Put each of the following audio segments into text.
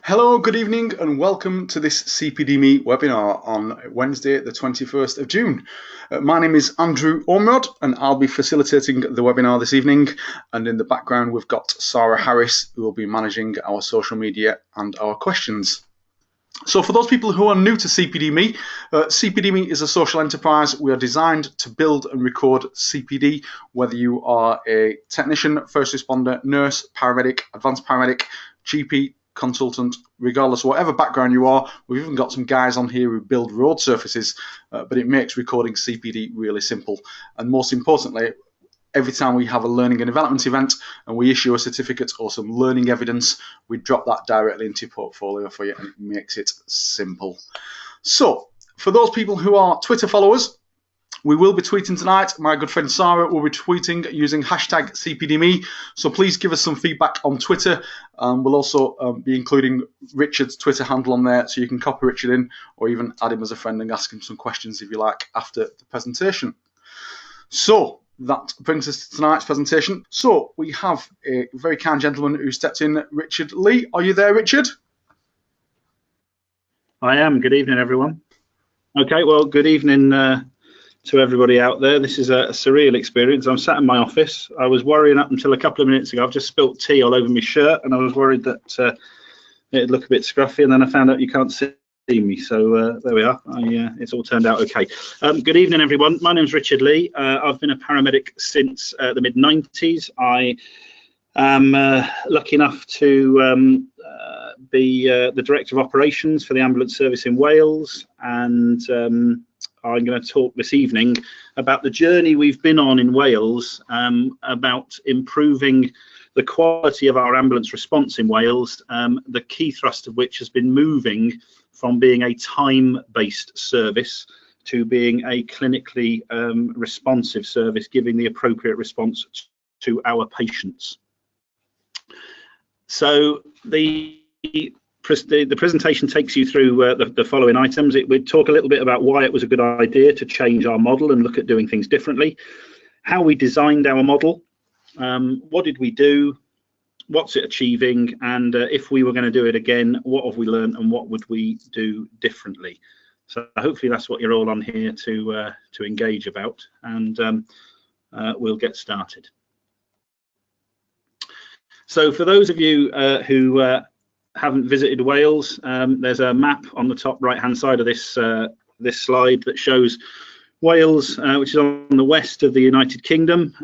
Hello, good evening, and welcome to this CPD-me webinar on Wednesday, the 21st of June. My name is Andrew Ormerod, and I'll be facilitating the webinar this evening. And in the background, we've got Sarah Harris, who will be managing our social media and our questions. So for those people who are new to CPD-me, CPD-me is a social enterprise. We are designed to build and record CPD, whether you are a technician, first responder, nurse, paramedic, advanced paramedic, GP, consultant, regardless of whatever background you are. We've even got some guys on here who build road surfaces, but it makes recording CPD really simple. And most importantly, every time we have a learning and development event and we issue a certificate or some learning evidence, we drop that directly into your portfolio for you, and it makes it simple. So for those people who are Twitter followers, we will be tweeting tonight. My good friend Sarah will be tweeting using hashtag CPDMe. So please give us some feedback on Twitter. We'll also be including Richard's Twitter handle on there, so you can copy Richard in or even add him as a friend and ask him some questions if you like after the presentation. So that brings us to tonight's presentation. So we have a very kind gentleman who stepped in, Richard Lee. Are you there, Richard? I am. Good evening, everyone. Okay, well, good evening to everybody out there. This is a surreal experience. I'm sat in my office. I was worrying up until a couple of minutes ago. I've just spilt tea all over my shirt, and I was worried that it'd look a bit scruffy, and then I found out you can't see me. So there we are. It's all turned out okay. Good evening, everyone. My name's Richard Lee. I've been a paramedic since the mid-90s. I am lucky enough to be the Director of Operations for the Ambulance Service in Wales, and I'm going to talk this evening about the journey we've been on in Wales about improving the quality of our ambulance response in Wales, the key thrust of which has been moving from being a time-based service to being a clinically responsive service, giving the appropriate response to our patients. So the presentation takes you through the following items. It would talk a little bit about why it was a good idea to change our model and look at doing things differently, how we designed our model, what did we do, what's it achieving, and if we were going to do it again, what have we learned and what would we do differently. So hopefully that's what you're all on here to engage about, and we'll get started. So for those of you who haven't visited Wales, there's a map on the top right hand side of this this slide that shows Wales, which is on the west of the United Kingdom.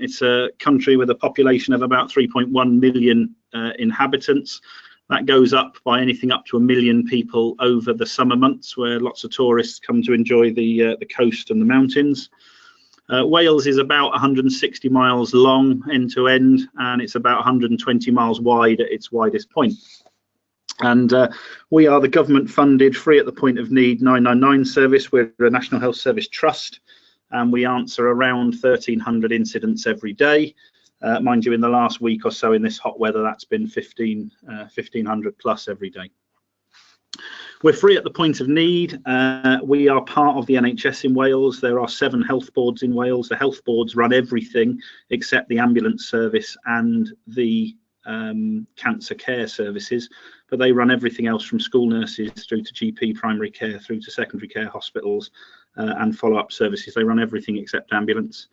It's a country with a population of about 3.1 million inhabitants. That goes up by anything up to 1 million people over the summer months, where lots of tourists come to enjoy the coast and the mountains. Wales is about 160 miles long end to end, and it's about 120 miles wide at its widest point. And we are the government funded free at the point of need 999 service. We're a National Health Service Trust, and we answer around 1,300 incidents every day. Mind you, in the last week or so in this hot weather, that's been 1,500 plus every day. We're free at the point of need. We are part of the NHS in Wales. There are 7 health boards in Wales. The health boards run everything except the ambulance service and the cancer care services, but they run everything else from school nurses through to GP primary care through to secondary care hospitals and follow-up services. They run everything except ambulance.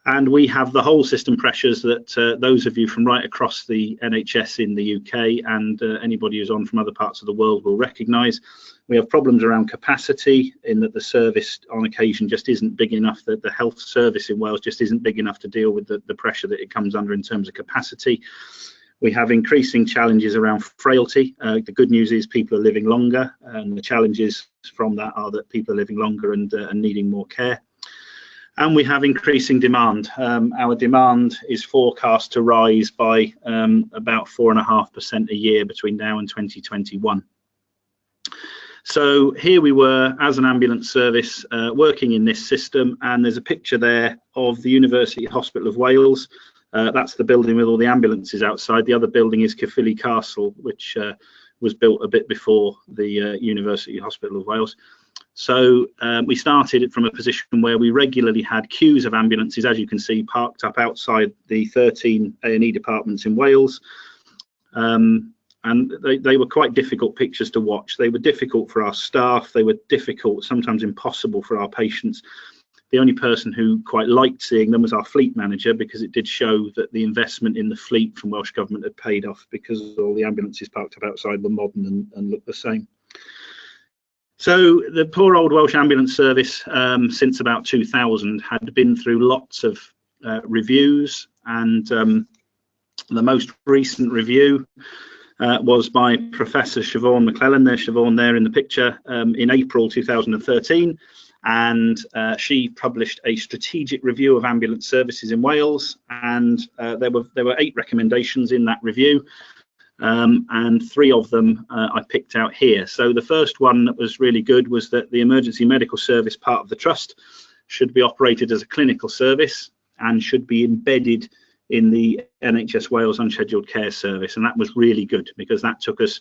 And we have the whole system pressures that those of you from right across the NHS in the UK and anybody who's on from other parts of the world will recognise. We have problems around capacity, in that the service on occasion just isn't big enough, that the health service in Wales just isn't big enough to deal with the pressure that it comes under in terms of capacity. We have increasing challenges around frailty. The good news is people are living longer, and the challenges from that are that people are living longer and needing more care. And we have increasing demand. Our demand is forecast to rise by about 4.5% a year between now and 2021. So here we were as an ambulance service working in this system, and there's a picture there of the University Hospital of Wales. That's the building with all the ambulances outside. The other building is Caerphilly Castle, which was built a bit before the University Hospital of Wales. So we started from a position where we regularly had queues of ambulances, as you can see, parked up outside the 13 A&E departments in Wales. and they were quite difficult pictures to watch. They were difficult for our staff. They were difficult, sometimes impossible for our patients. The only person who quite liked seeing them was our fleet manager, because it did show that the investment in the fleet from Welsh Government had paid off, because all the ambulances parked up outside were modern and looked the same. So the poor old Welsh Ambulance Service, since about 2000, had been through lots of reviews, and the most recent review was by Professor Siobhan McClellan. There's Siobhan there in the picture, in April 2013. And she published a strategic review of ambulance services in Wales, and there were 8 recommendations in that review, and 3 of them I picked out here. So the first one that was really good was that the emergency medical service part of the trust should be operated as a clinical service and should be embedded in the NHS Wales Unscheduled Care Service, and that was really good, because that took us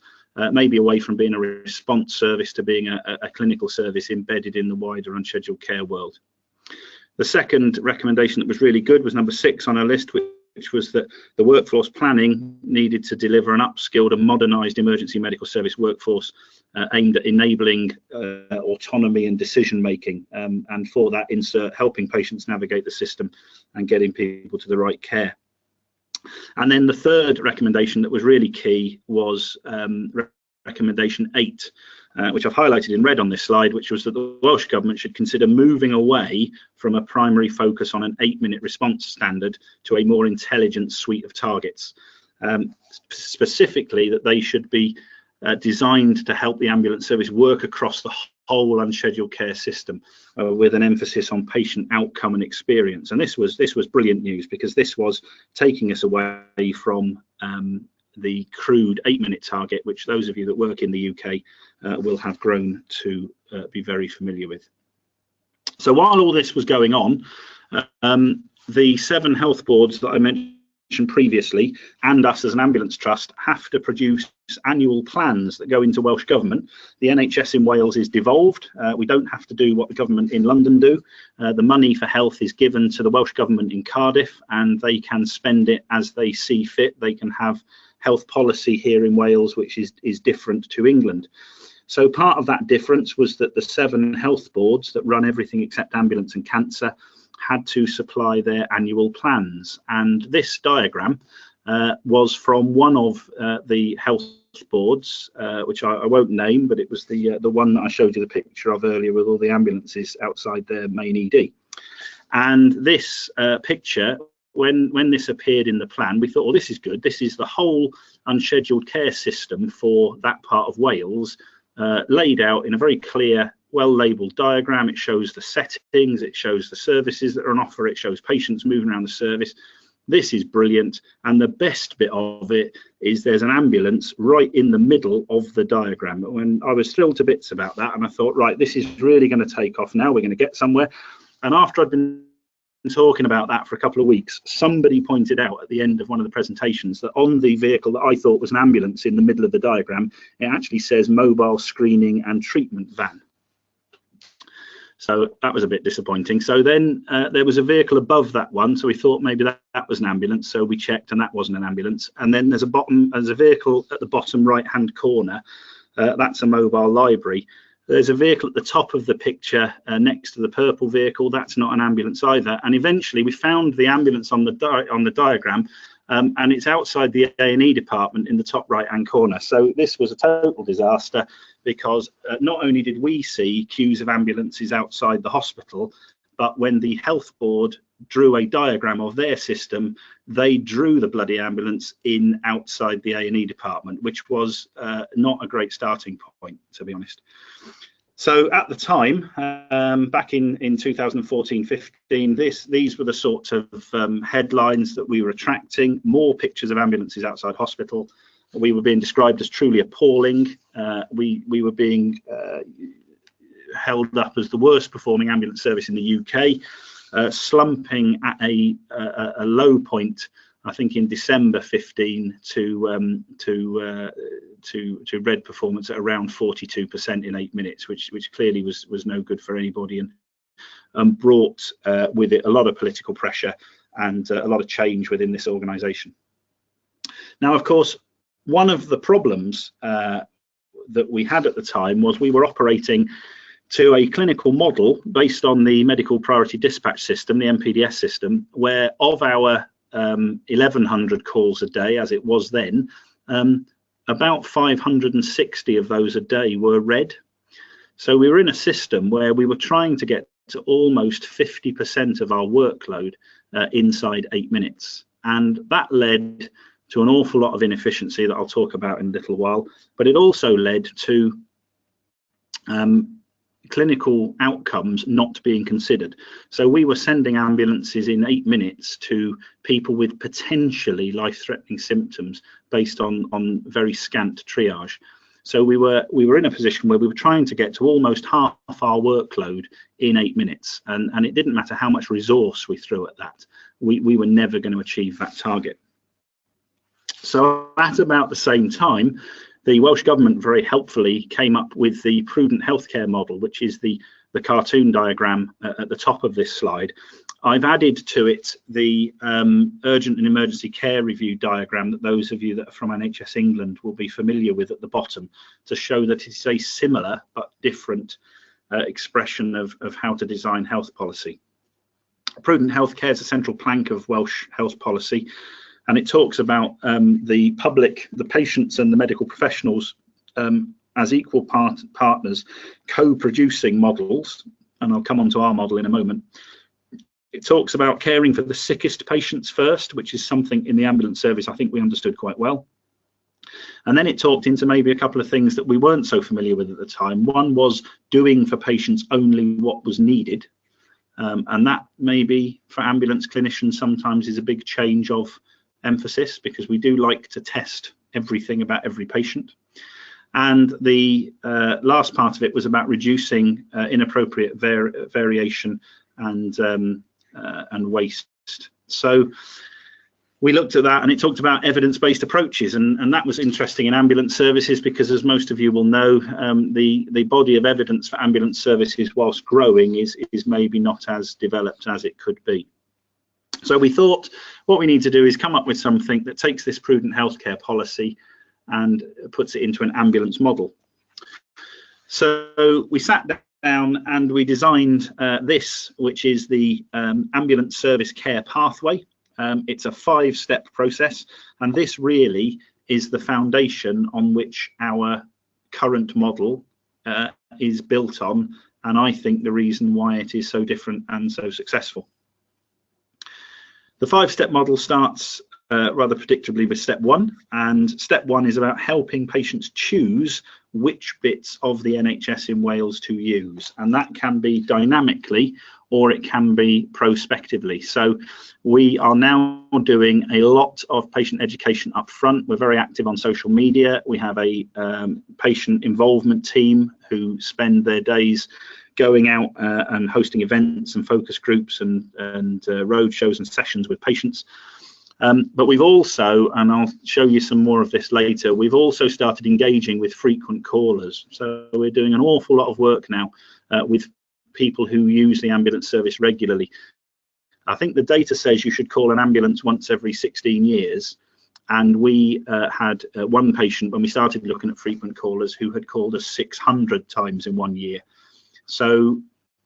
maybe away from being a response service to being a clinical service embedded in the wider unscheduled care world. The second recommendation that was really good was number 6 on our list, which was that the workforce planning needed to deliver an upskilled and modernised emergency medical service workforce aimed at enabling autonomy and decision making, and for that insert helping patients navigate the system and getting people to the right care. And then the third recommendation that was really key was recommendation 8, which I've highlighted in red on this slide, which was that the Welsh Government should consider moving away from a primary focus on an 8-minute response standard to a more intelligent suite of targets. Specifically, that they should be designed to help the ambulance service work across the whole unscheduled care system, with an emphasis on patient outcome and experience. And this was brilliant news, because this was taking us away from the crude 8-minute target, which those of you that work in the UK will have grown to be very familiar with. So while all this was going on, the 7 health boards that I mentioned previously, and us as an ambulance trust, have to produce annual plans that go into Welsh Government. The NHS in Wales is devolved. We don't have to do what the government in London do. The money for health is given to the Welsh Government in Cardiff, and they can spend it as they see fit. They can have health policy here in Wales which is different to England. So part of that difference was that the 7 health boards that run everything except ambulance and cancer had to supply their annual plans, and this diagram was from one of the health boards, which I won't name, but it was the one that I showed you the picture of earlier, with all the ambulances outside their main ED. And this picture, when this appeared in the plan, we thought, well, this is good. This is the whole unscheduled care system for that part of Wales, laid out in a very clear, well-labelled diagram. It shows the settings, it shows the services that are on offer, it shows patients moving around the service. This is brilliant, and the best bit of it is there's an ambulance right in the middle of the diagram. When I was thrilled to bits about that, and I thought, right, this is really going to take off now, we're going to get somewhere. And after I'd been talking about that for a couple of weeks, somebody pointed out at the end of one of the presentations that on the vehicle that I thought was an ambulance in the middle of the diagram, it actually says mobile screening and treatment van. So that was a bit disappointing. So then there was a vehicle above that one, so we thought maybe that was an ambulance, so we checked and that wasn't an ambulance. And then there's a vehicle at the bottom right hand corner, that's a mobile library. There's a vehicle at the top of the picture next to the purple vehicle, that's not an ambulance either. And eventually we found the ambulance on the diagram, and it's outside the A&E department in the top right hand corner. So this was a total disaster, because not only did we see queues of ambulances outside the hospital, but when the health board drew a diagram of their system, they drew the bloody ambulance in outside the A&E department, which was not a great starting point, to be honest. So at the time, back in 2014-15, these were the sorts of headlines that we were attracting: more pictures of ambulances outside hospital. We were being described as truly appalling. We were being held up as the worst performing ambulance service in the UK, slumping at a low point, I think in December 15, to red performance at around 42% in 8 minutes, which clearly was no good for anybody, and brought with it a lot of political pressure and a lot of change within this organisation. Now, of course, one of the problems that we had at the time was we were operating to a clinical model based on the medical priority dispatch system, the MPDS system, where of our 1,100 calls a day, as it was then, about 560 of those a day were red. So we were in a system where we were trying to get to almost 50% of our workload inside 8 minutes. And that led to an awful lot of inefficiency that I'll talk about in a little while, but it also led to clinical outcomes not being considered. So we were sending ambulances in 8 minutes to people with potentially life-threatening symptoms based on very scant triage. So we were in a position where we were trying to get to almost half our workload in 8 minutes, and it didn't matter how much resource we threw at that. We were never going to achieve that target. So at about the same time, the Welsh Government very helpfully came up with the Prudent healthcare model, which is the cartoon diagram at the top of this slide. I've added to it the urgent and emergency care review diagram that those of you that are from NHS England will be familiar with at the bottom, to show that it's a similar but different expression of how to design health policy. Prudent healthcare is a central plank of Welsh health policy, and it talks about the public, the patients and the medical professionals as equal partners co-producing models, and I'll come on to our model in a moment. It talks about caring for the sickest patients first, which is something in the ambulance service I think we understood quite well. And then it talked into maybe a couple of things that we weren't so familiar with at the time. One was doing for patients only what was needed. And that maybe for ambulance clinicians sometimes is a big change of emphasis, because we do like to test everything about every patient. And the last part of it was about reducing inappropriate variation and waste. So we looked at that, and it talked about evidence-based approaches, and that was interesting in ambulance services, because as most of you will know, the body of evidence for ambulance services, whilst growing, is maybe not as developed as it could be. So we thought what we need to do is come up with something that takes this prudent healthcare policy and puts it into an ambulance model. So we sat down and we designed this, which is the ambulance service care pathway. It's a 5-step process, and this really is the foundation on which our current model is built on, and I think the reason why it is so different and so successful. The 5-step model starts rather predictably with step 1, and step 1 is about helping patients choose which bits of the NHS in Wales to use, and that can be dynamically or it can be prospectively. So we are now doing a lot of patient education up front. We're very active on social media. We have a patient involvement team who spend their days going out and hosting events and focus groups and road shows and sessions with patients. But we've also, and I'll show you some more of this later, we've also started engaging with frequent callers. So we're doing an awful lot of work now with people who use the ambulance service regularly. I think the data says you should call an ambulance once every 16 years. And we had one patient when we started looking at frequent callers who had called us 600 times in 1 year. So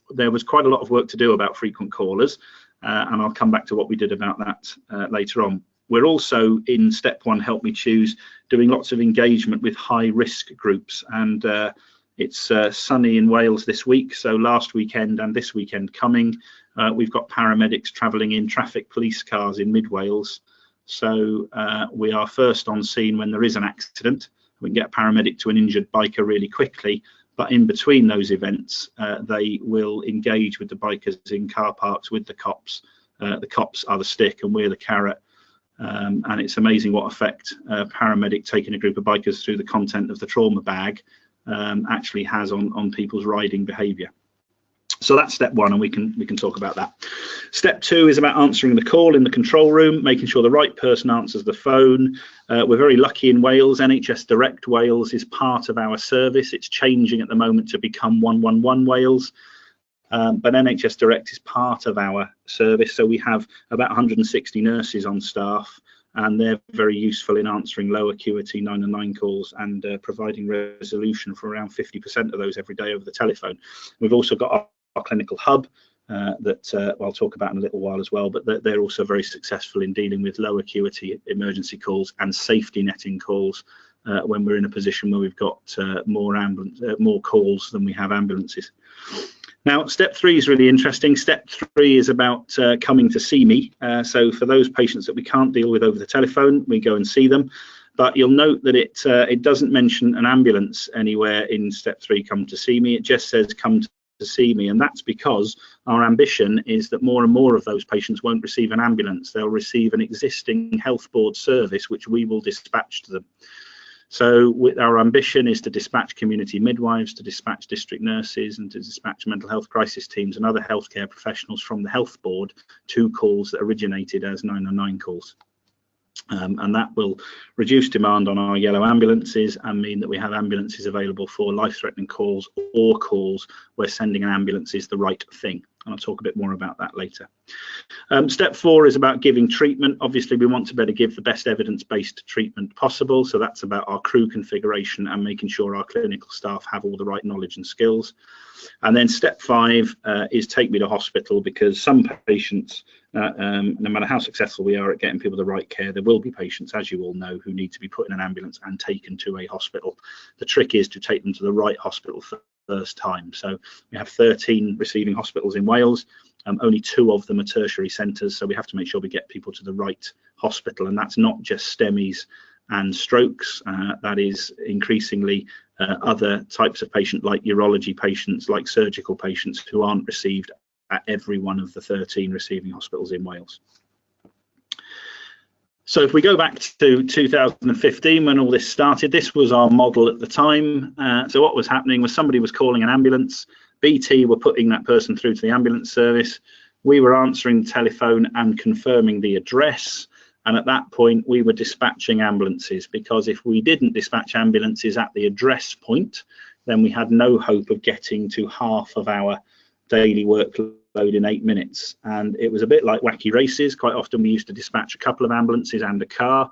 there was quite a lot of work to do about frequent callers, and I'll come back to what we did about that later on. We're also in step 1, help me choose, doing lots of engagement with high risk groups, and it's sunny in Wales this week, so last weekend and this weekend coming, we've got paramedics travelling in traffic police cars in mid Wales. So we are first on scene when there is an accident. We can get a paramedic to an injured biker really quickly. But in between those events, they will engage with the bikers in car parks with the cops. The cops are the stick and we're the carrot. And it's amazing what effect a paramedic taking a group of bikers through the content of the trauma bag actually has on people's riding behaviour. So that's step 1, and we can talk about that. Step 2 is about answering the call in the control room, making sure the right person answers the phone. We're very lucky in Wales. NHS Direct Wales is part of our service. It's changing at the moment to become 111 Wales. But NHS Direct is part of our service. So we have about 160 nurses on staff and they're very useful in answering low acuity 999 calls and providing resolution for around 50% of those every day over the telephone. We've also got our clinical hub that I'll talk about in a little while as well, but they're also very successful in dealing with low acuity emergency calls and safety netting calls when we're in a position where we've got more calls than we have ambulances. Now, step 3 is really interesting. Step 3 is about coming to see me. So for those patients that we can't deal with over the telephone, we go and see them. But you'll note that it doesn't mention an ambulance anywhere in step 3, come to see me. It just says come to see me, and that's because our ambition is that more and more of those patients won't receive an ambulance. They'll receive an existing health board service which we will dispatch to them. So our ambition is to dispatch community midwives, to dispatch district nurses, and to dispatch mental health crisis teams and other healthcare professionals from the health board to calls that originated as 999 calls. And that will reduce demand on our yellow ambulances and mean that we have ambulances available for life-threatening calls or calls where sending an ambulance is the right thing. And I'll talk a bit more about that later. Step 4 is about giving treatment. Obviously, we want to better give the best evidence-based treatment possible. So that's about our crew configuration and making sure our clinical staff have all the right knowledge and skills. And then step 5 is take me to hospital, because some patients, no matter how successful we are at getting people the right care, there will be patients, as you all know, who need to be put in an ambulance and taken to a hospital. The trick is to take them to the right hospital first time. So we have 13 receiving hospitals in Wales. Only 2 of them are tertiary centres, so we have to make sure we get people to the right hospital, and that's not just STEMIs and strokes. That is increasingly other types of patient, like urology patients, like surgical patients, who aren't received at every one of the 13 receiving hospitals in Wales. So if we go back to 2015, when all this started, this was our model at the time. So what was happening was somebody was calling an ambulance, BT were putting that person through to the ambulance service, we were answering the telephone and confirming the address, and at that point we were dispatching ambulances, because if we didn't dispatch ambulances at the address point, then we had no hope of getting to half of our daily workload in 8 minutes. And it was a bit like wacky races. Quite often we used to dispatch a couple of ambulances and a car,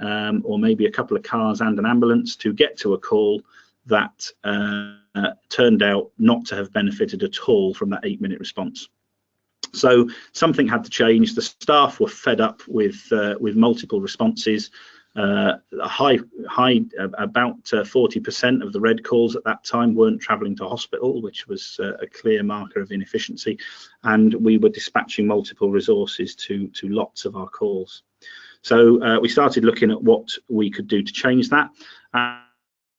or maybe a couple of cars and an ambulance to get to a call that turned out not to have benefited at all from that 8-minute response. So something had to change. The staff were fed up with multiple responses. About 40% of the red calls at that time weren't travelling to hospital, which was a clear marker of inefficiency, and we were dispatching multiple resources to lots of our calls. So we started looking at what we could do to change that. And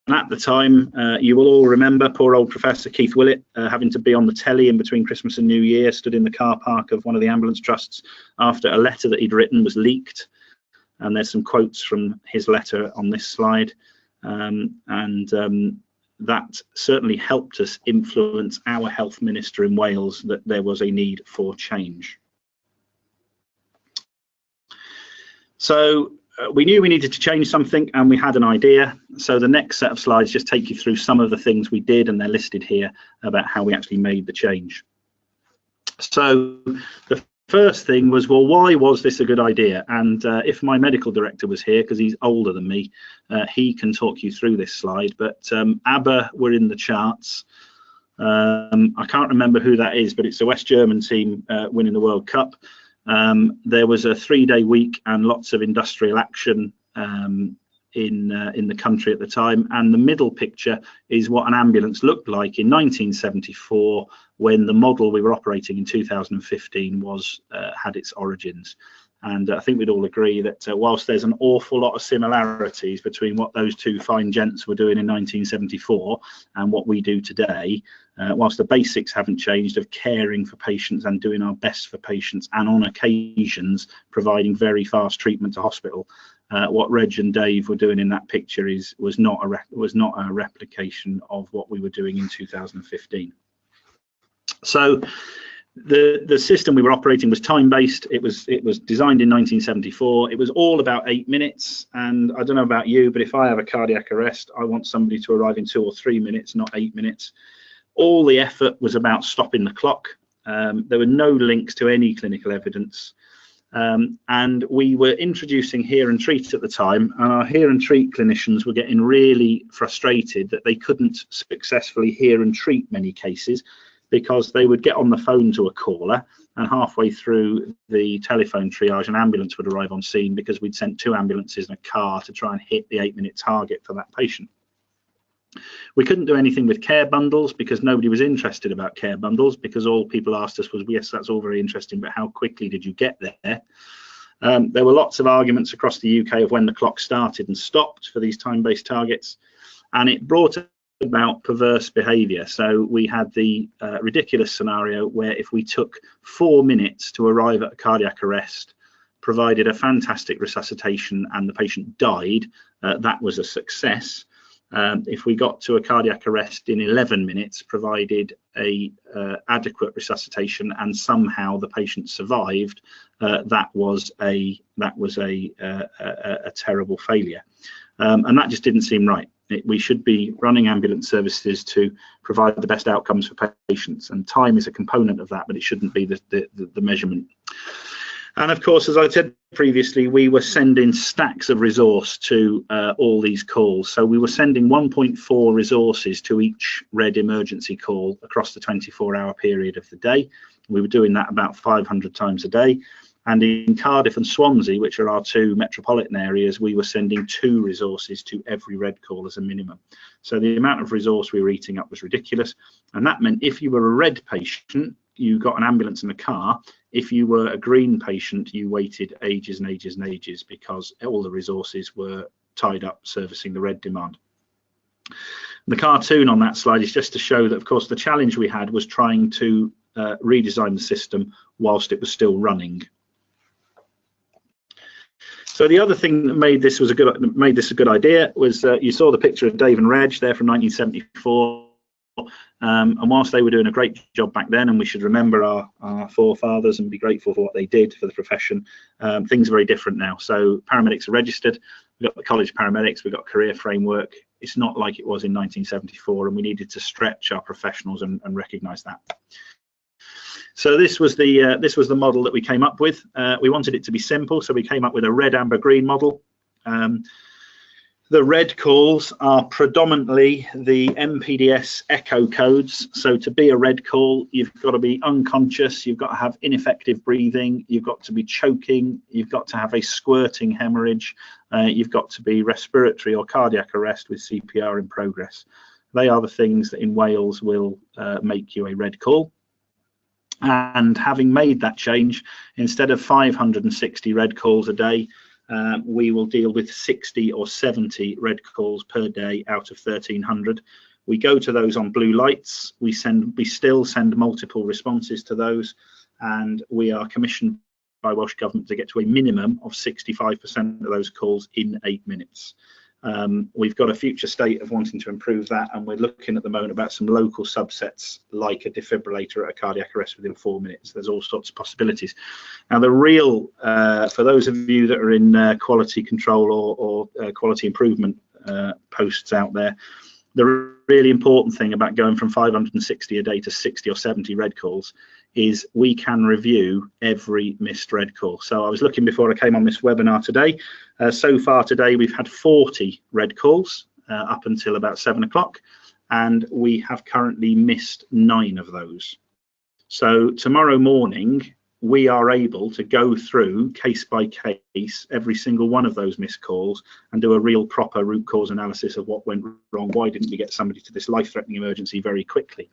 at the time, you will all remember poor old Professor Keith Willett having to be on the telly in between Christmas and New Year, stood in the car park of one of the ambulance trusts after a letter that he'd written was leaked. And there's some quotes from his letter on this slide. That certainly helped us influence our health minister in Wales that there was a need for change. So we knew we needed to change something, and we had an idea. So the next set of slides just take you through some of the things we did, and they're listed here about how we actually made the change. So the first thing was, well, why was this a good idea? And if my medical director was here, because he's older than me, he can talk you through this slide. But ABBA were in the charts. I can't remember who that is, but it's a West German team winning the World Cup. There was a 3-day week and lots of industrial action in the country at the time, and the middle picture is what an ambulance looked like in 1974, when the model we were operating in 2015 was had its origins. And I think we'd all agree that whilst there's an awful lot of similarities between what those two fine gents were doing in 1974 and what we do today, whilst the basics haven't changed of caring for patients and doing our best for patients, and on occasions providing very fast treatment to hospital, what Reg and Dave were doing in that picture was not a replication of what we were doing in 2015. So the system we were operating was time-based. It was designed in 1974. It was all about 8 minutes, and I don't know about you, but if I have a cardiac arrest, I want somebody to arrive in 2 or 3 minutes, not 8 minutes. All the effort was about stopping the clock. There were no links to any clinical evidence. and we were introducing hear and treat at the time, and our hear and treat clinicians were getting really frustrated that they couldn't successfully hear and treat many cases, because they would get on the phone to a caller, and halfway through the telephone triage an ambulance would arrive on scene, because we'd sent 2 ambulances and a car to try and hit the 8-minute target for that patient. We couldn't do anything with care bundles because nobody was interested about care bundles, because all people asked us was, yes, that's all very interesting, but how quickly did you get there? There were lots of arguments across the UK of when the clock started and stopped for these time-based targets, and it brought about perverse behaviour. So we had the ridiculous scenario where if we took 4 minutes to arrive at a cardiac arrest, provided a fantastic resuscitation, and the patient died, that was a success. If we got to a cardiac arrest in 11 minutes, provided a adequate resuscitation, and somehow the patient survived, that was a terrible failure, and that just didn't seem right. We should be running ambulance services to provide the best outcomes for patients, and time is a component of that, but it shouldn't be the measurement. And of course, as I said previously, we were sending stacks of resource to all these calls. So we were sending 1.4 resources to each red emergency call across the 24-hour period of the day. We were doing that about 500 times a day. And in Cardiff and Swansea, which are our 2 metropolitan areas, we were sending 2 resources to every red call as a minimum. So the amount of resource we were eating up was ridiculous. And that meant if you were a red patient, you got an ambulance and a car. If you were a green patient, you waited ages and ages and ages, because all the resources were tied up servicing the red demand. The cartoon on that slide is just to show that, of course, the challenge we had was trying to redesign the system whilst it was still running. So the other thing that made this a good idea was you saw the picture of Dave and Reg there from 1974. And whilst they were doing a great job back then, and we should remember our forefathers and be grateful for what they did for the profession, things are very different now. So paramedics are registered, we've got the college paramedics, we've got career framework. It's not like it was in 1974, and we needed to stretch our professionals and recognise that. So this was the model that we came up with. We wanted it to be simple, so we came up with a red, amber, green model. The red calls are predominantly the MPDS echo codes. So to be a red call, you've got to be unconscious, you've got to have ineffective breathing, you've got to be choking, you've got to have a squirting hemorrhage, you've got to be respiratory or cardiac arrest with CPR in progress. They are the things that in Wales will make you a red call. And having made that change, instead of 560 red calls a day, we will deal with 60 or 70 red calls per day out of 1,300. We go to those on blue lights. We still send multiple responses to those, and we are commissioned by Welsh Government to get to a minimum of 65% of those calls in 8 minutes. We've got a future state of wanting to improve that, and we're looking at the moment about some local subsets like a defibrillator at a cardiac arrest within 4 minutes. There's all sorts of possibilities. Now the real, for those of you that are in quality control or quality improvement posts out there, the really important thing about going from 560 a day to 60 or 70 red calls is we can review every missed red call. So I was looking before I came on this webinar today. So far today we've had 40 red calls up until about 7 o'clock, and we have currently missed 9 of those. So tomorrow morning we are able to go through case by case every single one of those missed calls and do a real proper root cause analysis of what went wrong. Why didn't we get somebody to this life-threatening emergency very quickly?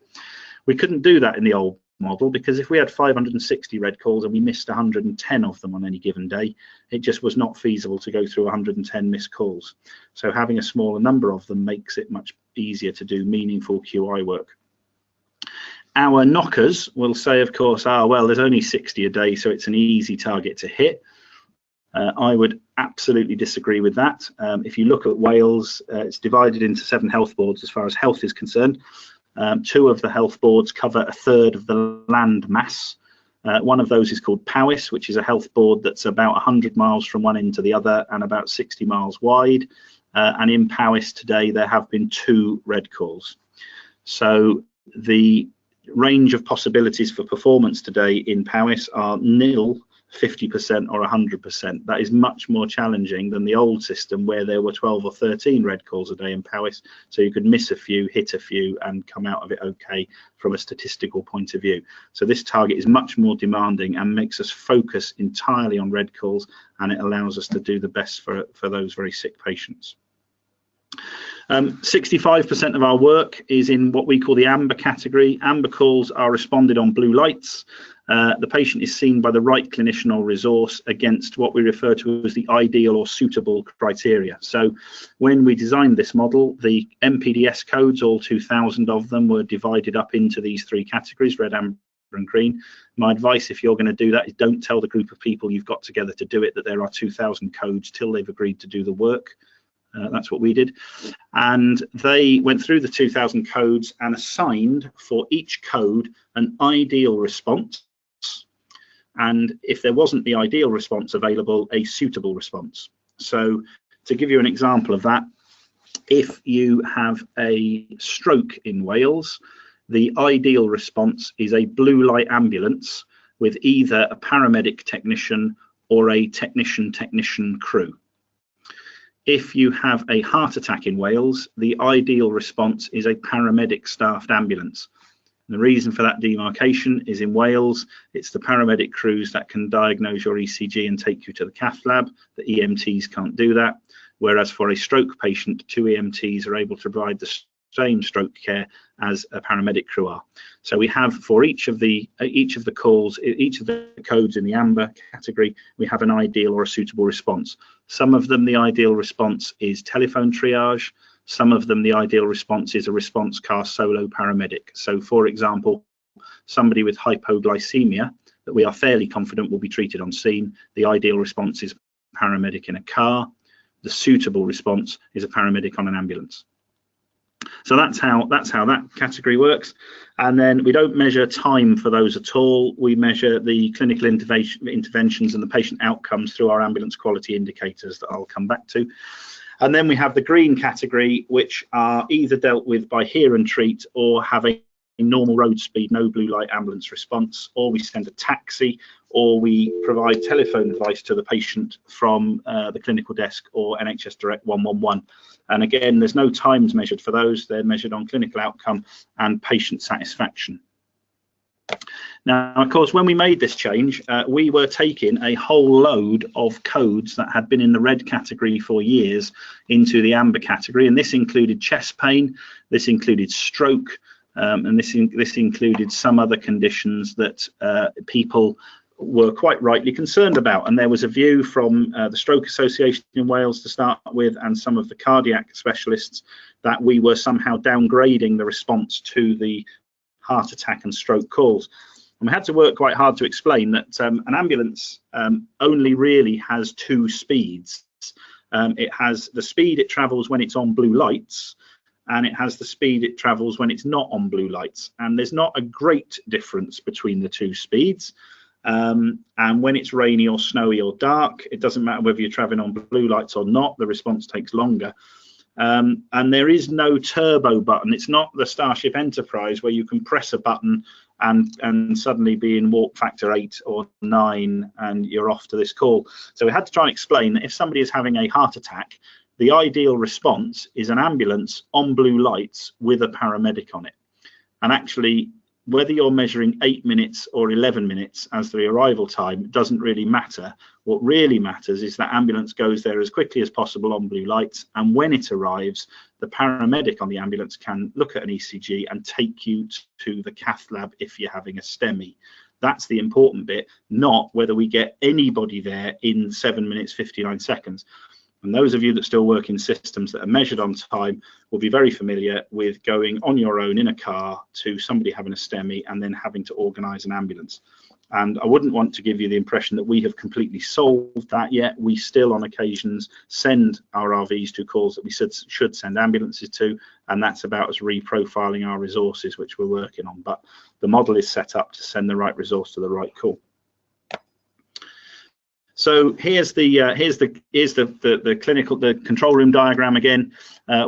We couldn't do that in the old model, because if we had 560 red calls and we missed 110 of them on any given day, it just was not feasible to go through 110 missed calls. So having a smaller number of them makes it much easier to do meaningful QI work. Our knockers will say, of course, well, there's only 60 a day, so it's an easy target to hit. I would absolutely disagree with that. If you look at Wales, it's divided into 7 health boards as far as health is concerned. 2 of the health boards cover 1/3 of the land mass. One of those is called Powys, which is a health board that's about 100 miles from one end to the other and about 60 miles wide. And in Powys today, there have been 2 red calls. So the range of possibilities for performance today in Powys are nil 50% or 100%. That is much more challenging than the old system where there were 12 or 13 red calls a day in Powys, so you could miss a few, hit a few, and come out of it okay from a statistical point of view. So this target is much more demanding and makes us focus entirely on red calls, and it allows us to do the best for those very sick patients. 65% of our work is in what we call the amber category. Amber calls are responded on blue lights. The patient is seen by the right clinician or resource against what we refer to as the ideal or suitable criteria. So when we designed this model, the MPDS codes, all 2,000 of them, were divided up into these three categories: red, amber and green. My advice, if you're going to do that, is don't tell the group of people you've got together to do it that there are 2,000 codes till they've agreed to do the work. That's what we did. And they went through the 2,000 codes and assigned for each code an ideal response. And if there wasn't the ideal response available, a suitable response. So to give you an example of that, if you have a stroke in Wales, the ideal response is a blue light ambulance with either a paramedic technician or a technician crew. If you have a heart attack in Wales, the ideal response is a paramedic staffed ambulance. And the reason for that demarcation is in Wales, it's the paramedic crews that can diagnose your ECG and take you to the cath lab. The EMTs can't do that. Whereas for a stroke patient, 2 EMTs are able to provide the same stroke care as a paramedic crew are. So we have for each of the calls, each of the codes in the amber category, we have an ideal or a suitable response. Some of them, the ideal response is telephone triage. Some of them, the ideal response is a response car solo paramedic. So for example, somebody with hypoglycemia that we are fairly confident will be treated on scene, the ideal response is paramedic in a car. The suitable response is a paramedic on an ambulance. So that's how that category works. And then we don't measure time for those at all. We measure the clinical interventions and the patient outcomes through our ambulance quality indicators that I'll come back to. And then we have the green category, which are either dealt with by hear and treat or have a normal road speed, no blue light ambulance response, or we send a taxi, or we provide telephone advice to the patient from the clinical desk or NHS Direct 111. And again, there's no times measured for those. They're measured on clinical outcome and patient satisfaction. Now, of course, when we made this change, we were taking a whole load of codes that had been in the red category for years into the amber category, and this included chest pain, this included stroke, and this included some other conditions that people were quite rightly concerned about. And there was a view from the Stroke Association in Wales to start with, and some of the cardiac specialists, that we were somehow downgrading the response to the heart attack and stroke calls. And we had to work quite hard to explain that an ambulance only really has two speeds. It has the speed it travels when it's on blue lights, and it has the speed it travels when it's not on blue lights. And there's not a great difference between the two speeds. And when it's rainy or snowy or dark, it doesn't matter whether you're traveling on blue lights or not, the response takes longer. And there is no turbo button. It's not the Starship Enterprise where you can press a button and suddenly be in warp factor 8 or 9 and you're off to this call. So we had to try and explain that if somebody is having a heart attack, the ideal response is an ambulance on blue lights with a paramedic on it. And actually, whether you're measuring 8 minutes or 11 minutes as the arrival time doesn't really matter. What really matters is that ambulance goes there as quickly as possible on blue lights, and when it arrives, the paramedic on the ambulance can look at an ECG and take you to the cath lab if you're having a STEMI. That's the important bit, not whether we get anybody there in 7 minutes 59 seconds. And those of you that still work in systems that are measured on time will be very familiar with going on your own in a car to somebody having a STEMI and then having to organise an ambulance. And I wouldn't want to give you the impression that we have completely solved that yet. We still on occasions send our RVs to calls that we should send ambulances to, and that's about us reprofiling our resources, which we're working on. But the model is set up to send the right resource to the right call. So here's the control room diagram again,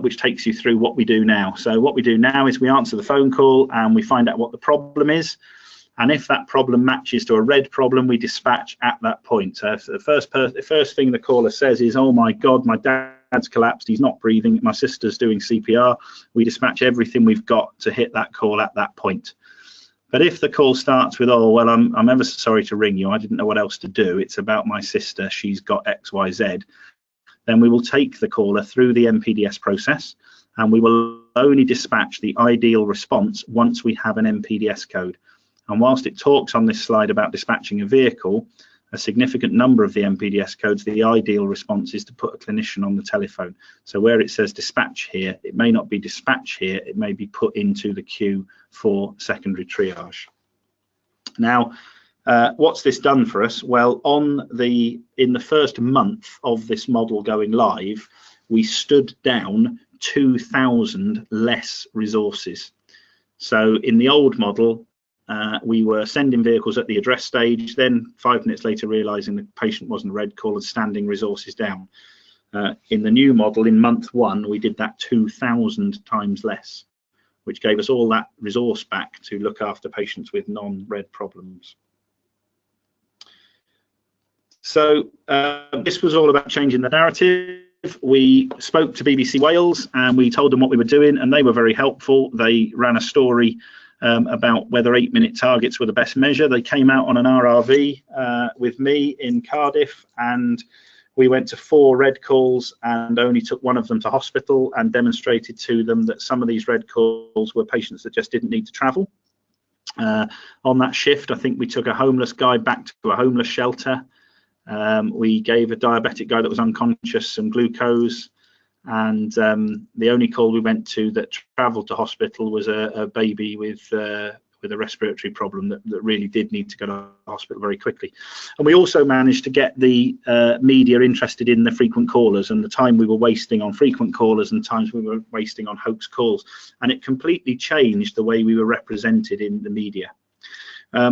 which takes you through what we do now. So what we do now is we answer the phone call and we find out what the problem is. And if that problem matches to a red problem, we dispatch at that point. So if the first thing the caller says is, "Oh my God, my dad's collapsed, he's not breathing, my sister's doing CPR," we dispatch everything we've got to hit that call at that point. But if the call starts with, "Oh, well, I'm ever so sorry to ring you, I didn't know what else to do, it's about my sister, she's got XYZ," then we will take the caller through the MPDS process, and we will only dispatch the ideal response once we have an MPDS code. And whilst it talks on this slide about dispatching a vehicle, a significant number of the MPDS codes, the ideal response is to put a clinician on the telephone. So where it says dispatch here, it may not be dispatch here, it may be put into the queue for secondary triage. Now, what's this done for us? Well, in the first month of this model going live, we stood down 2,000 less resources. So in the old model, we were sending vehicles at the address stage, then 5 minutes later realizing the patient wasn't a red call and standing resources down. In the new model, in month 1, we did that 2,000 times less, which gave us all that resource back to look after patients with non-red problems. So this was all about changing the narrative. We spoke to BBC Wales and we told them what we were doing, and they were very helpful. They ran a story about whether 8-minute targets were the best measure. They came out on an RRV with me in Cardiff, and we went to 4 red calls and only took 1 of them to hospital, and demonstrated to them that some of these red calls were patients that just didn't need to travel. On that shift, I think we took a homeless guy back to a homeless shelter. We gave a diabetic guy that was unconscious some glucose, and the only call we went to that travelled to hospital was a baby with a respiratory problem that really did need to go to hospital very quickly. And we also managed to get the media interested in the frequent callers and the time we were wasting on frequent callers and times we were wasting on hoax calls, and it completely changed the way we were represented in the media.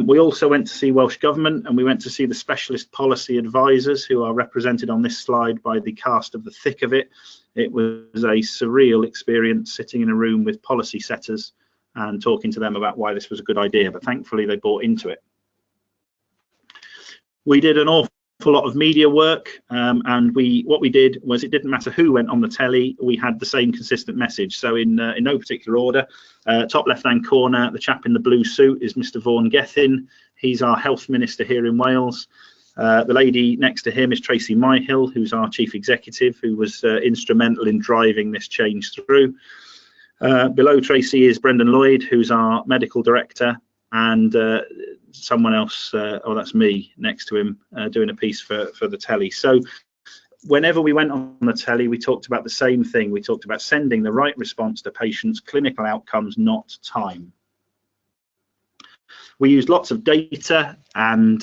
We also went to see Welsh Government, and we went to see the specialist policy advisors, who are represented on this slide by the cast of The Thick of It. It was a surreal experience sitting in a room with policy setters and talking to them about why this was a good idea, but thankfully they bought into it. We did an awful lot of media work, and what we did was, it didn't matter who went on the telly, we had the same consistent message. So in no particular order, top left hand corner, the chap in the blue suit is Mr. Vaughan Gethin. He's our health minister here in Wales. The lady next to him is Tracy Myhill, who's our chief executive, who was instrumental in driving this change through. Below Tracy is Brendan Lloyd, who's our medical director, and someone else, oh, that's me next to him, doing a piece for the telly. So whenever we went on the telly, we talked about the same thing. We talked about sending the right response to patients, clinical outcomes, not time. We used lots of data, and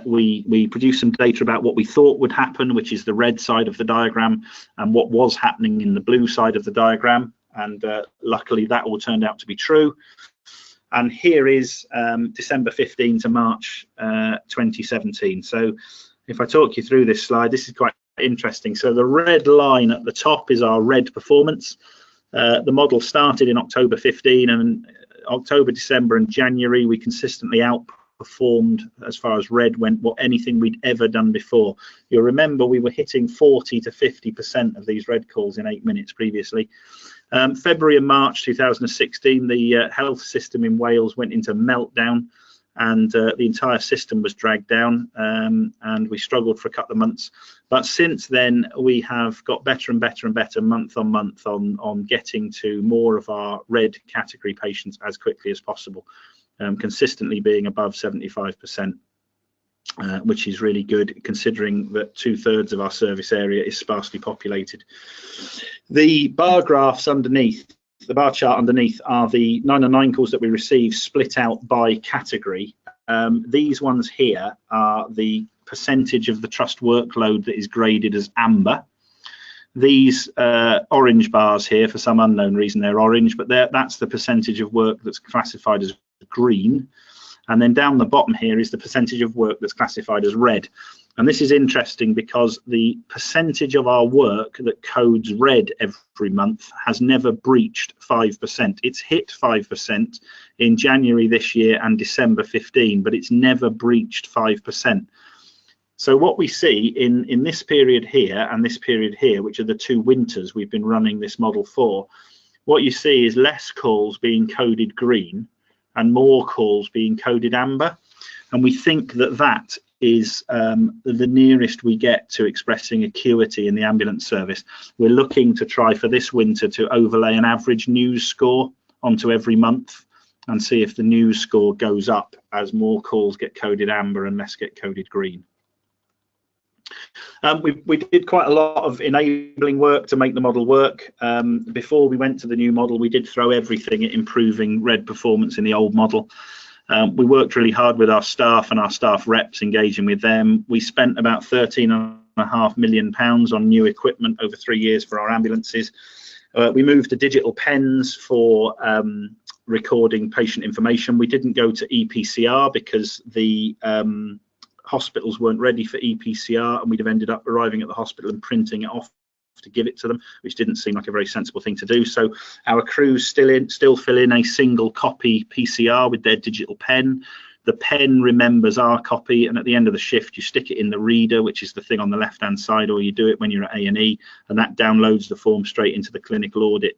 we produced some data about what we thought would happen, which is the red side of the diagram, and what was happening in the blue side of the diagram. And luckily that all turned out to be true. And here is December 15 to March 2017. So if I talk you through this slide, this is quite interesting. So the red line at the top is our red performance. The model started in October 15, and October, December and January we consistently outperformed as far as red went what anything we'd ever done before. You'll remember we were hitting 40 to 50% of these red calls in 8 minutes previously. February and March 2016, the health system in Wales went into meltdown, and the entire system was dragged down, and we struggled for a couple of months. But since then, we have got better and better and better month on month on getting to more of our red category patients as quickly as possible, consistently being above 75%. Which is really good, considering that 2/3 of our service area is sparsely populated. The bar graphs underneath, the bar chart underneath, are the 909 calls that we receive split out by category. These ones here are the percentage of the trust workload that is graded as amber. These orange bars here, for some unknown reason they're orange, but that's the percentage of work that's classified as green. And then down the bottom here is the percentage of work that's classified as red. And this is interesting because the percentage of our work that codes red every month has never breached 5%. It's hit 5% in January this year and December 15, but it's never breached 5%. So what we see in this period here and this period here, which are the 2 winters we've been running this model for, what you see is less calls being coded green and more calls being coded amber. And we think that that is the nearest we get to expressing acuity in the ambulance service. We're looking to try for this winter to overlay an average news score onto every month and see if the news score goes up as more calls get coded amber and less get coded green. We did quite a lot of enabling work to make the model work. Before we went to the new model, we did throw everything at improving red performance in the old model. We worked really hard with our staff and our staff reps, engaging with them. We spent about £13.5 million on new equipment over 3 years for our ambulances. We moved to digital pens for recording patient information. We didn't go to EPCR because the hospitals weren't ready for EPCR, and we'd have ended up arriving at the hospital and printing it off to give it to them, which didn't seem like a very sensible thing to do. So our crews still fill in a single copy PCR with their digital pen. The pen remembers our copy, and at the end of the shift you stick it in the reader, which is the thing on the left hand side, or you do it when you're at A&E, and that downloads the form straight into the clinical audit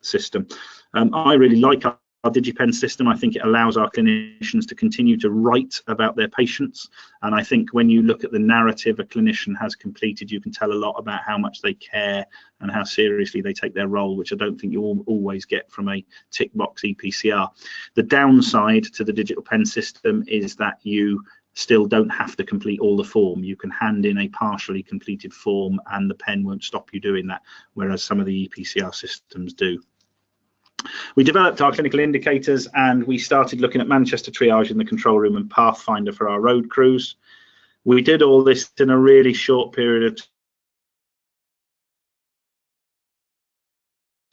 system. I really like our DigiPen system. I think it allows our clinicians to continue to write about their patients, and I think when you look at the narrative a clinician has completed, you can tell a lot about how much they care and how seriously they take their role, which I don't think you always get from a tick box EPCR. The downside to the digital pen system is that you still don't have to complete all the form. You can hand in a partially completed form and the pen won't stop you doing that, whereas some of the EPCR systems do. We developed our clinical indicators, and we started looking at Manchester triage in the control room and Pathfinder for our road crews. We did all this in a really short period of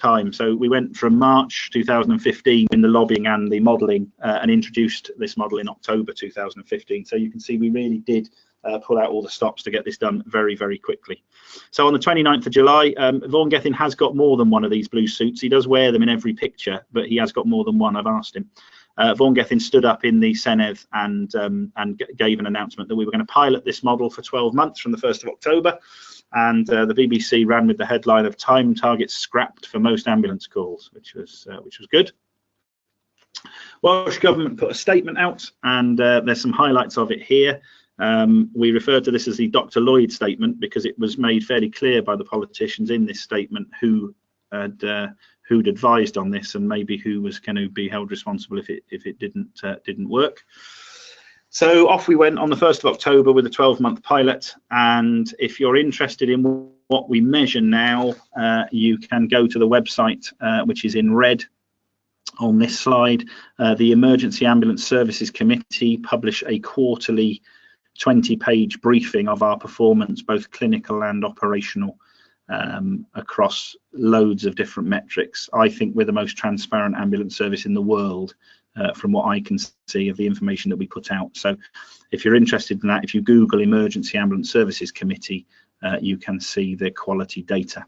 time. So we went from March 2015 in the lobbying and the modelling and introduced this model in October 2015. So you can see we really did pull out all the stops to get this done very, very quickly. So on the 29th of July, Vaughan Gethin has got more than one of these blue suits. He does wear them in every picture, but he has got more than one. I've asked him. Vaughan Gethin stood up in the Senedd and gave an announcement that we were going to pilot this model for 12 months from the 1st of October. And the BBC ran with the headline of "Time targets scrapped for most ambulance calls," which was good. Welsh Government put a statement out, and there's some highlights of it here. We refer to this as the Dr. Lloyd statement because it was made fairly clear by the politicians in this statement who'd advised on this and maybe who was going to be held responsible if it didn't work. So off we went on the 1st of October with a 12-month pilot, and if you're interested in what we measure now, you can go to the website, which is in red on this slide. The Emergency Ambulance Services Committee publish a quarterly 20-page briefing of our performance, both clinical and operational, across loads of different metrics. I think we're the most transparent ambulance service in the world, from what I can see of the information that we put out. So if you're interested in that, if you Google Emergency Ambulance Services Committee, you can see the quality data.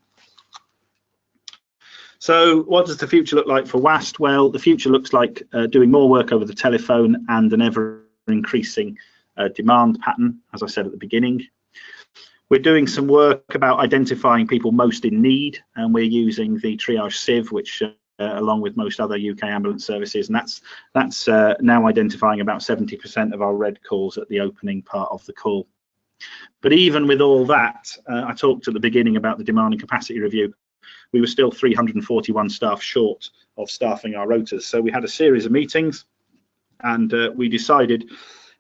So what does the future look like for WAST? Well, the future looks like doing more work over the telephone and an ever increasing demand pattern, as I said at the beginning. We're doing some work about identifying people most in need, and we're using the triage sieve, which along with most other UK ambulance services, and that's now identifying about 70% of our red calls at the opening part of the call. But even with all that, I talked at the beginning about the demand and capacity review. We were still 341 staff short of staffing our rotas. So we had a series of meetings, and we decided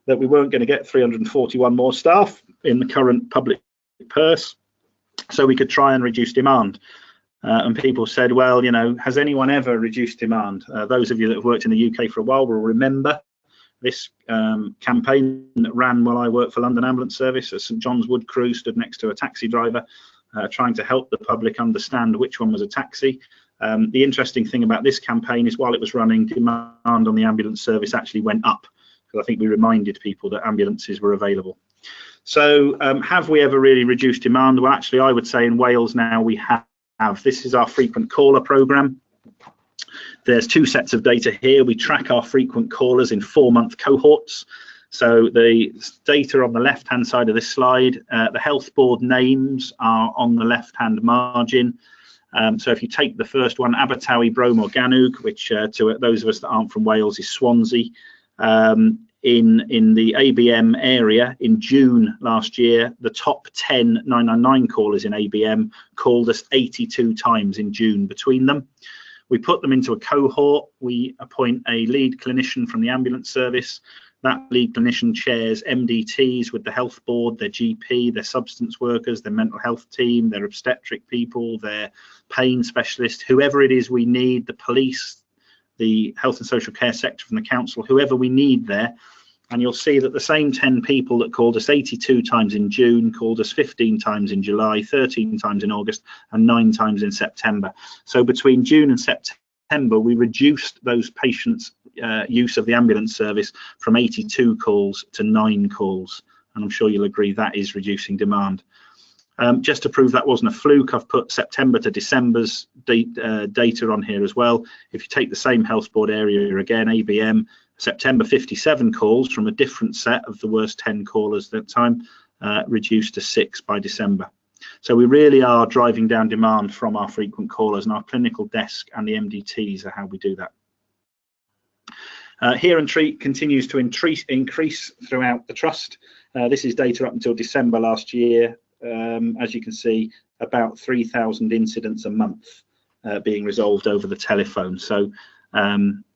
that we weren't going to get 341 more staff in the current public purse, so we could try and reduce demand. And people said, well, you know, has anyone ever reduced demand? Those of you that have worked in the UK for a while will remember this campaign that ran while I worked for London Ambulance Service. A St John's Wood crew stood next to a taxi driver, trying to help the public understand which one was a taxi. The interesting thing about this campaign is while it was running, demand on the ambulance service actually went up, because I think we reminded people that ambulances were available. So have we ever really reduced demand? Well, actually, I would say in Wales now we have. This is our frequent caller programme. There's two sets of data here. We track our frequent callers in 4-month cohorts. So the data on the left-hand side of this slide, the health board names are on the left-hand margin. So if you take the first one, Abertawe, Bro or Ganwg, which to those of us that aren't from Wales is Swansea, in the ABM area in June last year, the top 10 999 callers in ABM called us 82 times in June between them. We put them into a cohort. We appoint a lead clinician from the ambulance service. That lead clinician chairs MDTs with the health board, their GP, their substance workers, their mental health team, their obstetric people, their pain specialist, whoever it is we need, the police, the health and social care sector from the council, whoever we need there. And you'll see that the same 10 people that called us 82 times in June called us 15 times in July, 13 times in August, and 9 times in September. So between June and September, we reduced those patients' use of the ambulance service from 82 calls to 9 calls. And I'm sure you'll agree that is reducing demand. Just to prove that wasn't a fluke, I've put September to December's data on here as well. If you take the same health board area again, ABM, September 57 calls from a different set of the worst 10 callers that time, reduced to 6 by December. So we really are driving down demand from our frequent callers, and our clinical desk and the MDTs are how we do that. Hear and Treat continues to increase throughout the trust. This is data up until December last year. As you can see, about 3,000 incidents a month being resolved over the telephone. So,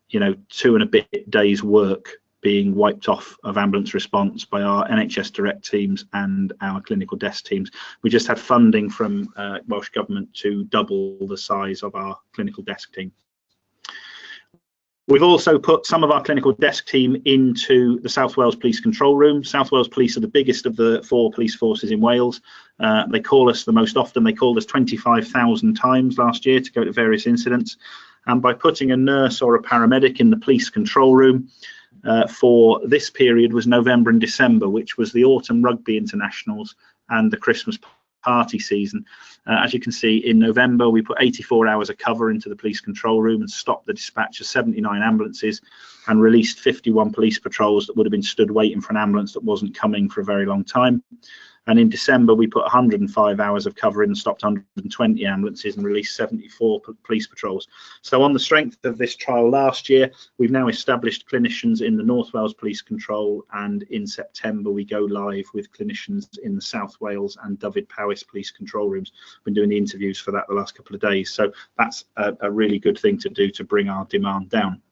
you know, 2 and a bit days work being wiped off of ambulance response by our NHS direct teams and our clinical desk teams. We just had funding from Welsh Government to double the size of our clinical desk team. We've also put some of our clinical desk team into the South Wales Police Control Room. South Wales Police are the biggest of the 4 police forces in Wales. They call us the most often. They called us 25,000 times last year to go to various incidents. And by putting a nurse or a paramedic in the police control room for this period was November and December, which was the autumn rugby internationals and the Christmas party season. As you can see, in November, we put 84 hours of cover into the police control room and stopped the dispatch of 79 ambulances and released 51 police patrols that would have been stood waiting for an ambulance that wasn't coming for a very long time. And in December, we put 105 hours of cover in and stopped 120 ambulances and released 74 police patrols. So on the strength of this trial last year, we've now established clinicians in the North Wales Police Control, and in September, we go live with clinicians in the South Wales and Dyfed-Powys Police Control Rooms. Been doing the interviews for that the last couple of days. So that's a really good thing to do to bring our demand down.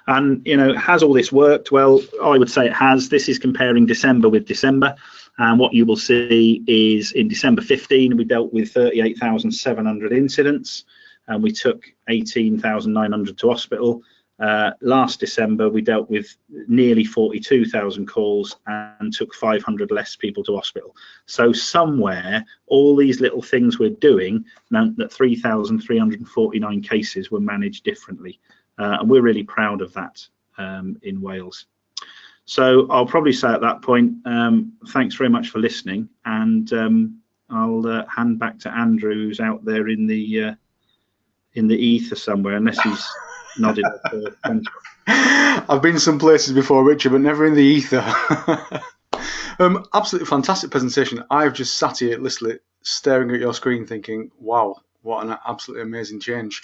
And, you know, has all this worked? Well, I would say it has. This is comparing December with December. And what you will see is in December 15, we dealt with 38,700 incidents and we took 18,900 to hospital. Last December, we dealt with nearly 42,000 calls and took 500 less people to hospital. So somewhere, all these little things we're doing meant that 3,349 cases were managed differently. And we're really proud of that in Wales. So I'll probably say at that point, thanks very much for listening, and I'll hand back to Andrew, who's out there in the ether somewhere, unless he's nodded. I've been some places before, Richard, but never in the ether. Absolutely fantastic presentation. I've just sat here literally staring at your screen thinking, wow, what an absolutely amazing change.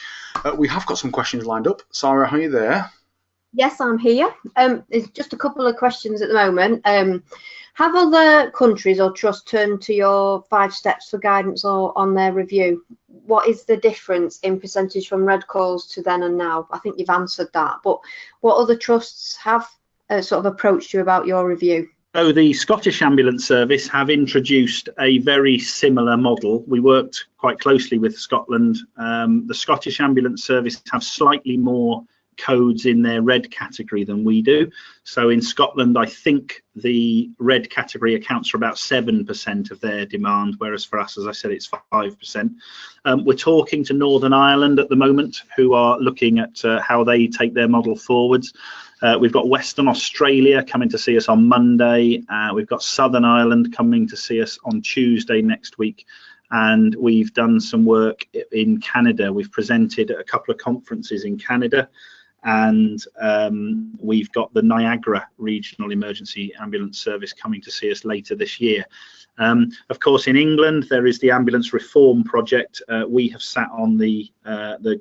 We have got some questions lined up. Sarah, are you there? Yes, I'm here. There's just a couple of questions at the moment. Have other countries or trusts turned to your 5 steps for guidance or on their review? What is the difference in percentage from red calls to then and now? I think you've answered that, but what other trusts have sort of approached you about your review? So the Scottish Ambulance Service have introduced a very similar model. We worked quite closely with Scotland. The Scottish Ambulance Service have slightly more codes in their red category than we do. So in Scotland, I think the red category accounts for about 7% of their demand, whereas for us, as I said, it's 5%. We're talking to Northern Ireland at the moment, who are looking at how they take their model forwards. We've got Western Australia coming to see us on Monday. We've got Southern Ireland coming to see us on Tuesday next week. And we've done some work in Canada. We've presented at a couple of conferences in Canada, and we've got the Niagara Regional Emergency Ambulance Service coming to see us later this year. Of course, in England, there is the Ambulance Reform Project. We have sat on the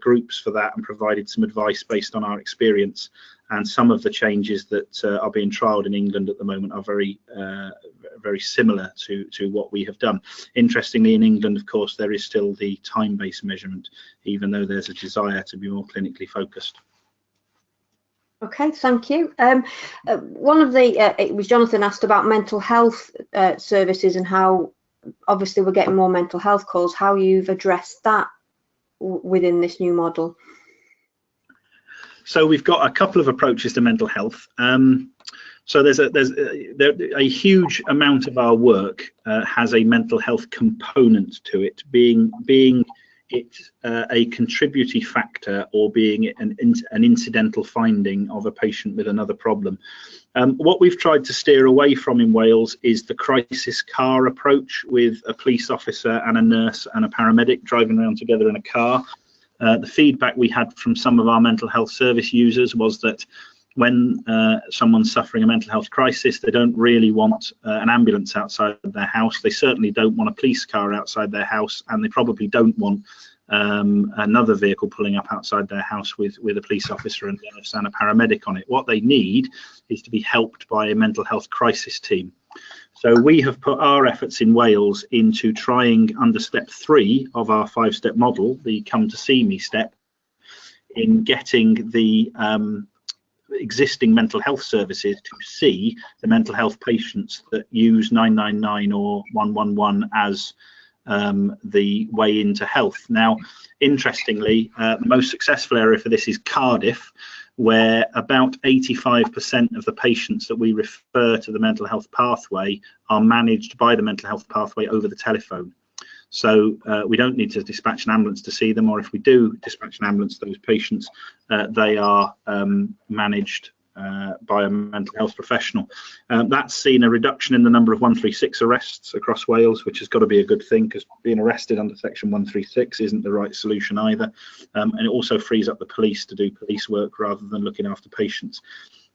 groups for that and provided some advice based on our experience. And some of the changes that are being trialled in England at the moment are very similar to what we have done. Interestingly, in England, of course, there is still the time-based measurement, even though there's a desire to be more clinically focused. Okay, thank you. One of the, it was Jonathan asked about mental health services and how obviously we're getting more mental health calls, how you've addressed that within this new model. So we've got a couple of approaches to mental health. So there's a huge amount of our work has a mental health component to it, being it a contributory factor or being it an incidental finding of a patient with another problem. What we've tried to steer away from in Wales is the crisis car approach with a police officer and a nurse and a paramedic driving around together in a car. The feedback we had from some of our mental health service users was that when someone's suffering a mental health crisis, they don't really want an ambulance outside their house. They certainly don't want a police car outside their house, and they probably don't want another vehicle pulling up outside their house with a police officer and a paramedic on it. What they need is to be helped by a mental health crisis team. So we have put our efforts in Wales into trying under step 3 of our 5-step model, the come to see me step, in getting the existing mental health services to see the mental health patients that use 999 or 111 as the way into health. Now, interestingly, the most successful area for this is Cardiff, where about 85% of the patients that we refer to the mental health pathway are managed by the mental health pathway over the telephone. So we don't need to dispatch an ambulance to see them, or if we do dispatch an ambulance to those patients, they are managed by a mental health professional. That's seen a reduction in the number of 136 arrests across Wales, which has got to be a good thing, because being arrested under section 136 isn't the right solution either. And it also frees up the police to do police work rather than looking after patients.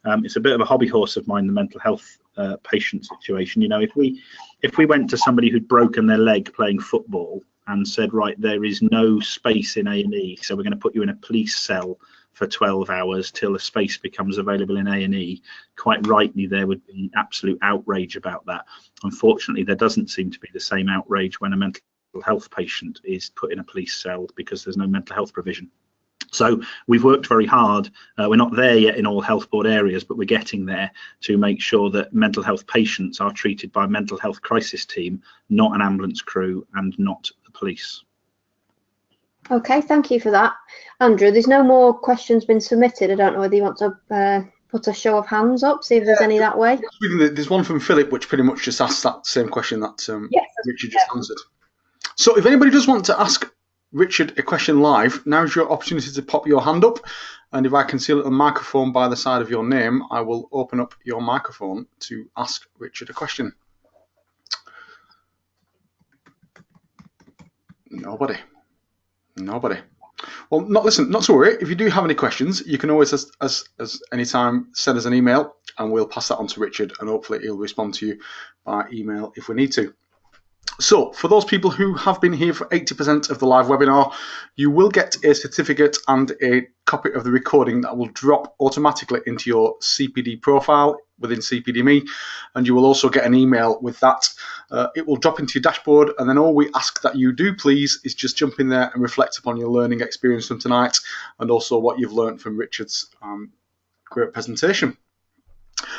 It's a bit of a hobby horse of mine, the mental health patient situation. You know, if we went to somebody who'd broken their leg playing football and said, right, there is no space in A&E, so we're going to put you in a police cell for 12 hours till a space becomes available in A&E, quite rightly there would be absolute outrage about that. Unfortunately, there doesn't seem to be the same outrage when a mental health patient is put in a police cell because there's no mental health provision. So we've worked very hard. We're not there yet in all health board areas, but we're getting there to make sure that mental health patients are treated by a mental health crisis team, not an ambulance crew and not the police. Okay, thank you for that. Andrew, there's no more questions been submitted. I don't know whether you want to put a show of hands up, see if there's any that way. There's one from Philip, which pretty much just asks that same question that yes, Richard just answered. So if anybody does want to ask Richard a question live, now's your opportunity to pop your hand up, and if I can see a little microphone by the side of your name, I will open up your microphone to ask Richard a question. Nobody. Well, not to worry. If you do have any questions, you can always, as anytime, send us an email, and we'll pass that on to Richard, and hopefully he'll respond to you by email if we need to. So, for those people who have been here for 80% of the live webinar, you will get a certificate and a copy of the recording that will drop automatically into your CPD profile within CPD.me, and you will also get an email with that. It will drop into your dashboard, and then all we ask that you do, please, is just jump in there and reflect upon your learning experience from tonight, and also what you've learned from Richard's great presentation.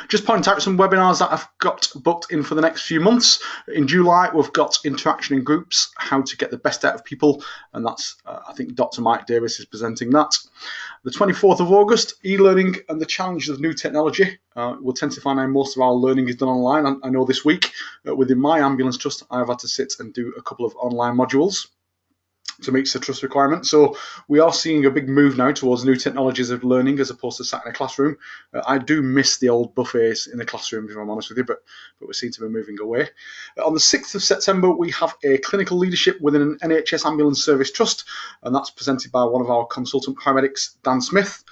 Just point out some webinars that I've got booked in for the next few months. In July, we've got interaction in groups, how to get the best out of people, and that's, I think Dr. Mike Davis is presenting that. The 24th of August, e-learning and the challenges of new technology. We'll tend to find out most of our learning is done online. I know this week, within my ambulance trust, I've had to sit and do a couple of online modules. to meet the trust requirement. So we are seeing a big move now towards new technologies of learning as opposed to sat in a classroom. I do miss the old buffets in the classroom, if I'm honest with you, but we seem to be moving away. On the 6th of September, we have a clinical leadership within an NHS Ambulance Service trust, and that's presented by one of our consultant paramedics, Dan Smith.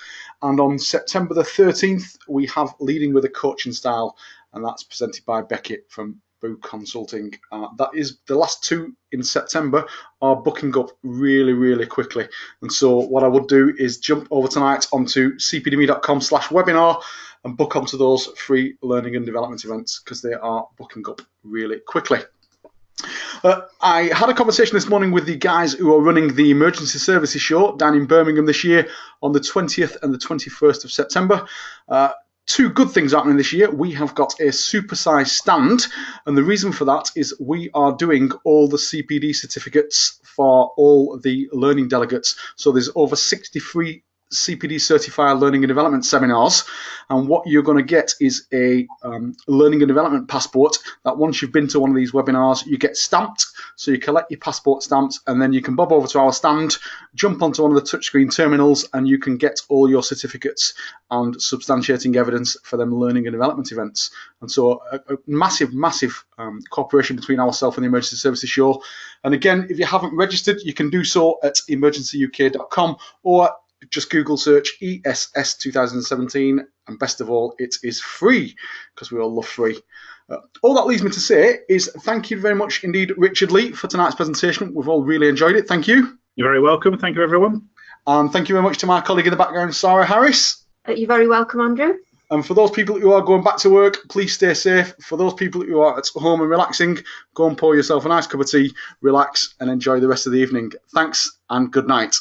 And on September the 13th, we have Leading with a Coaching Style, and that's presented by Beckett from Consulting. That is the last two in September are booking up really, really quickly. And so what I would do is jump over tonight onto cpdme.com/webinar and book onto those free learning and development events because they are booking up really quickly. I had a conversation this morning with the guys who are running the Emergency Services Show down in Birmingham this year on the 20th and the 21st of September. Two good things happening this year. We have got a supersized stand, and the reason for that is we are doing all the CPD certificates for all the learning delegates. So there's over 63 CPD certified learning and development seminars, and what you're going to get is a learning and development passport that once you've been to one of these webinars you get stamped. So you collect your passport stamps and then you can bob over to our stand, jump onto one of the touchscreen terminals, and you can get all your certificates and substantiating evidence for them learning and development events. And so a massive cooperation between ourselves and the Emergency Services Show. And again, if you haven't registered, you can do so at emergencyuk.com or just Google search ESS 2017, and best of all, it is free because we all love free. All that leaves me to say is thank you very much indeed, Richard Lee, for tonight's presentation. We've all really enjoyed it. Thank you. You're very welcome. Thank you, everyone. And thank you very much to my colleague in the background, Sarah Harris. You're very welcome, Andrew. And for those people who are going back to work, please stay safe. For those people who are at home and relaxing, go and pour yourself a nice cup of tea, relax, and enjoy the rest of the evening. Thanks and good night.